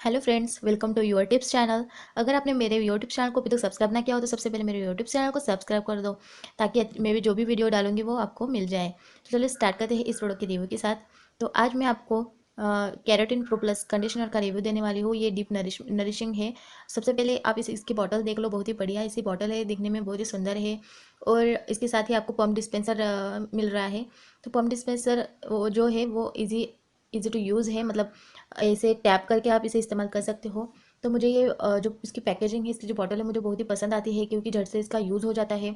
Hello friends, welcome to your tips channel. अगर आपने मेरे यूट्यूब चैनल को अभी तक सब्सक्राइब ना किया हो तो सबसे पहले मेरे यूट्यूब चैनल को सब्सक्राइब कर दो, ताकि मैं भी जो भी वीडियो डालूंगी वो आपको मिल जाए। तो चलिए स्टार्ट करते हैं इस प्रोडक्ट की रिव्यू के साथ। तो आज मैं आपको कैराटिन प्रो प्लस कंडीशनर का रिव्यू देने वाली हूँ। ये डीप नरिशिंग है। सबसे पहले आप इसकी बॉटल देख लो, बहुत ही बढ़िया इसी बॉटल है, दिखने में बहुत ही सुंदर है। और इसके साथ ही आपको पम्प डिस्पेंसर मिल रहा है। तो पम्प डिस्पेंसर वो जो है वो इजी टू यूज़ है, मतलब ऐसे टैप करके आप इसे इस्तेमाल कर सकते हो। तो मुझे ये जो इसकी पैकेजिंग है, इसकी जो बॉटल है, मुझे बहुत ही पसंद आती है, क्योंकि झट से इसका यूज़ हो जाता है।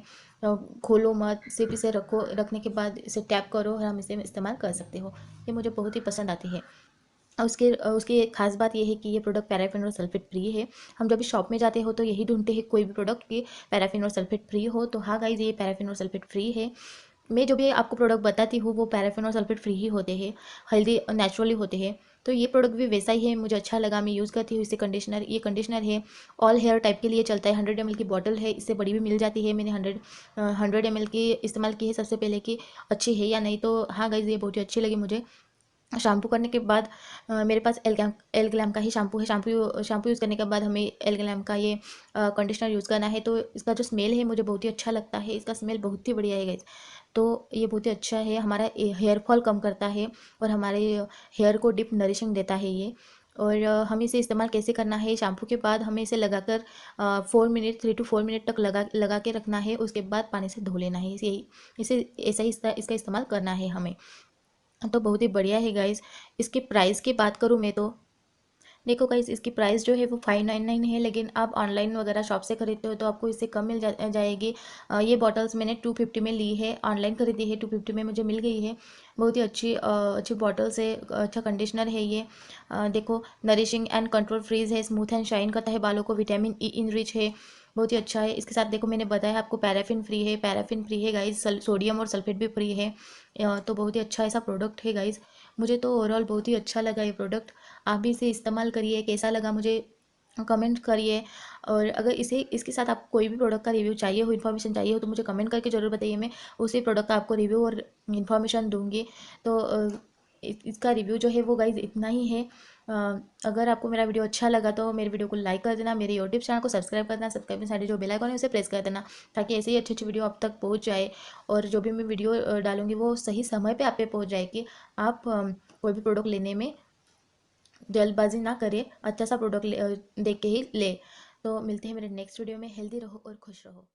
खोलो मत, सिर्फ इसे रखो, रखने के बाद इसे टैप करो और हम इसे इस्तेमाल कर सकते हो। ये मुझे बहुत ही पसंद आती है। और उसकी एक खास बात ये है कि ये प्रोडक्ट पैराफिन और सल्फेट फ्री है। हम जब भी शॉप में जाते हो तो यही ढूंढते हैं कोई भी प्रोडक्ट की पैराफिन और सल्फेट फ्री हो। तो हाँ गाइज, ये पैराफिन और सल्फेट फ्री है। मैं जो भी आपको प्रोडक्ट बताती हूँ वो पैराफिन और सल्फेट फ्री ही होते हैं, हेल्दी नेचुरली होते हैं। तो ये प्रोडक्ट भी वैसा ही है, मुझे अच्छा लगा, मैं यूज़ करती हूँ इसे। ये कंडीशनर है, ऑल हेयर टाइप के लिए चलता है। 100 ml की बॉटल है, इससे बड़ी भी मिल जाती है। मैंने 100 ml की इस्तेमाल की है सबसे पहले, कि अच्छी है या नहीं। तो हाँ गाइज, ये बहुत ही अच्छी लगी मुझे। शैम्पू करने के बाद मेरे पास एल ग्लैम का ही शैम्पू है। शैम्पू यूज़ करने के बाद हमें एल ग्लैम का ये कंडीशनर यूज़ करना है। तो इसका जो स्मेल है मुझे बहुत ही अच्छा लगता है। इसका स्मेल बहुत ही बढ़िया है गाइस। तो ये बहुत ही अच्छा है, हमारा हेयर फॉल कम करता है और हमारे हेयर को डीप नरिशिंग देता है ये। और हमें इसे इस्तेमाल कैसे करना है, शैम्पू के बाद हमें इसे लगाकर 4 मिनट 3 to 4 मिनट तक लगा के रखना है। उसके बाद पानी से धो लेना है। इसे ऐसा ही इसका इस्तेमाल करना है हमें। तो बहुत ही बढ़िया है गाइस। इसके प्राइस की बात करूँ मैं तो देखो गाइस, इसकी प्राइस जो है वो 599 है, लेकिन आप ऑनलाइन वगैरह शॉप से खरीदते हो तो आपको इससे कम जाएगी। ये बॉटल्स मैंने 250 में ली है, ऑनलाइन खरीदी है, 250 में मुझे मिल गई है। बहुत ही अच्छी बॉटल्स है, अच्छा कंडीशनर है ये। देखो, नरिशिंग एंड कंट्रोल फ्रीज है, स्मूथ एंड शाइन करता है बालों को, विटामिन ई इन रिच है, बहुत ही अच्छा है। इसके साथ देखो, मैंने बताया आपको पैराफिन फ्री है गाइज, सोडियम और सल्फेट भी फ्री है। तो बहुत ही अच्छा ऐसा प्रोडक्ट है गाइज। मुझे तो ओवरऑल बहुत ही अच्छा लगा ये प्रोडक्ट। आप भी इसे इस्तेमाल करिए, कैसा लगा मुझे कमेंट करिए। और अगर इसके साथ आपको कोई भी प्रोडक्ट का रिव्यू चाहिए हो, इन्फॉर्मेशन चाहिए हो, तो मुझे कमेंट करके ज़रूर बताइए। मैं उसी प्रोडक्ट का आपको रिव्यू और इन्फॉर्मेशन दूंगी। तो इसका रिव्यू जो है वो गाइज इतना ही है। अ, अगर आपको मेरा वीडियो अच्छा लगा तो मेरे वीडियो को लाइक कर देना, मेरे यूट्यूब चैनल को सब्सक्राइब करना, सब्सक्राइब में साइड जो बेल आइकन है उसे प्रेस कर देना, ताकि ऐसे ही अच्छी अच्छी वीडियो आप तक पहुंच जाए। और जो भी मैं वीडियो डालूंगी वो सही समय पे आप पे पहुंच जाएगी। आप कोई भी प्रोडक्ट लेने में जल्दबाजी ना करें, अच्छा सा प्रोडक्ट देख के ही ले। तो मिलते हैं मेरे नेक्स्ट वीडियो में। हेल्दी रहो और खुश रहो।